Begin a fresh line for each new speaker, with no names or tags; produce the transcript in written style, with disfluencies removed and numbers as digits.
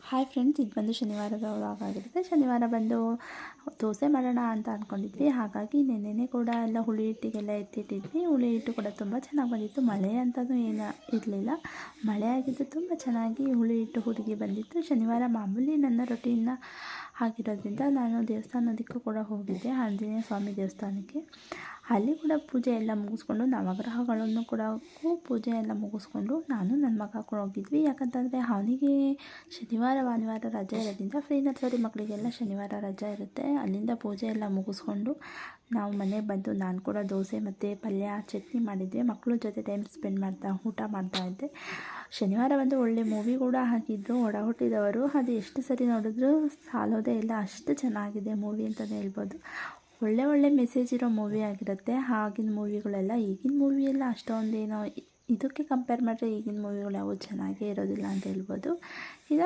Hi friends, ಇದು ಬಂದು ಶನಿವಾರದ vlog ಆಗಿರುತ್ತೆ. ಶನಿವಾರ ಬಂದು ದೋಸೆ ಮಾಡೋಣ ಅಂತ ಅಂದ್ಕೊಂಡಿದ್ವಿ. ಹಾಗಾಗಿ ನೆನ್ನೆನೇ ಕೂಡ ಎಲ್ಲ ಹುಳಿ ಹಿಟ್ಟಿಗೆಲ್ಲ ಎತ್ತಿಟ್ಟಿದ್ವಿ. ಹುಳಿ ಹಿಟ್ಟು ಕೂಡ ತುಂಬ ಚೆನ್ನಾಗಿ ಬಂದಿತ್ತು. ಮಳೆ ಅಂತಲೂ ಏನು ಇರಲಿಲ್ಲ. ಮಳೆ ಆಗಿದ್ದು ತುಂಬ ಚೆನ್ನಾಗಿ ಹುಳಿ ಹಿಟ್ಟು ಹುಡುಗಿ ಬಂದಿತ್ತು. ಶನಿವಾರ ಮಾಮೂಲಿ ನನ್ನ ರೊಟೀನ್ನ ಆಗಿರೋದ್ರಿಂದ ನಾನು ದೇವಸ್ಥಾನದಕ್ಕೂ ಕೂಡ ಹೋಗಿದ್ದೆ, ಆಂಜನೇಯ ಸ್ವಾಮಿ ದೇವಸ್ಥಾನಕ್ಕೆ. ಅಲ್ಲಿ ಕೂಡ ಪೂಜೆ ಎಲ್ಲ ಮುಗಿಸ್ಕೊಂಡು, ನವಗ್ರಹಗಳನ್ನು ಕೂಡ ಪೂಜೆ ಎಲ್ಲ ಮುಗಿಸ್ಕೊಂಡು ನಾನು ನನ್ನ ಮಗ ಕೂಡ ಹೋಗಿದ್ವಿ. ಯಾಕಂತಂದರೆ ಅವನಿಗೆ ಶನಿವಾರ ಭಾನುವಾರ ರಜೆ ಇರೋದ್ರಿಂದ ಫ್ರೀ ನರ್ಸರಿ ಮಕ್ಕಳಿಗೆಲ್ಲ ಶನಿವಾರ ರಜೆ ಇರುತ್ತೆ. ಅಲ್ಲಿಂದ ಪೂಜೆ ಎಲ್ಲ ಮುಗಿಸ್ಕೊಂಡು ನಾವು ಮನೆಗೆ ಬಂದು ನಾನು ಕೂಡ ದೋಸೆ ಮತ್ತು ಪಲ್ಯ ಚಟ್ನಿ ಮಾಡಿದ್ವಿ. ಮಕ್ಕಳ ಜೊತೆ ಟೈಮ್ ಸ್ಪೆಂಡ್ ಊಟ ಮಾಡ್ತಾಯಿದ್ದೆ. ಶನಿವಾರ ಬಂದು ಒಳ್ಳೆ ಮೂವಿ ಕೂಡ ಹಾಕಿದ್ರು, ಒಡ ಹುಟ್ಟಿದವರು. ಅದು ಎಷ್ಟು ಸರಿ ನೋಡಿದ್ರು ಸಾಲೋದೇ ಇಲ್ಲ, ಅಷ್ಟು ಚೆನ್ನಾಗಿದೆ ಮೂವಿ ಅಂತಲೇ ಹೇಳ್ಬೋದು. ಒಳ್ಳೆ ಮೆಸೇಜ್ ಇರೋ ಮೂವಿ ಆಗಿರುತ್ತೆ. ಆಗಿನ ಮೂವಿಗಳೆಲ್ಲ, ಈಗಿನ ಮೂವಿ ಎಲ್ಲ ಅಷ್ಟೊಂದೇನೋ ಇದಕ್ಕೆ ಕಂಪೇರ್ ಮಾಡಿದ್ರೆ ಈಗಿನ ಮೂವಿಗಳು ಯಾವೂ ಚೆನ್ನಾಗೇ ಇರೋದಿಲ್ಲ ಅಂತ ಹೇಳ್ಬೋದು. ಈಗ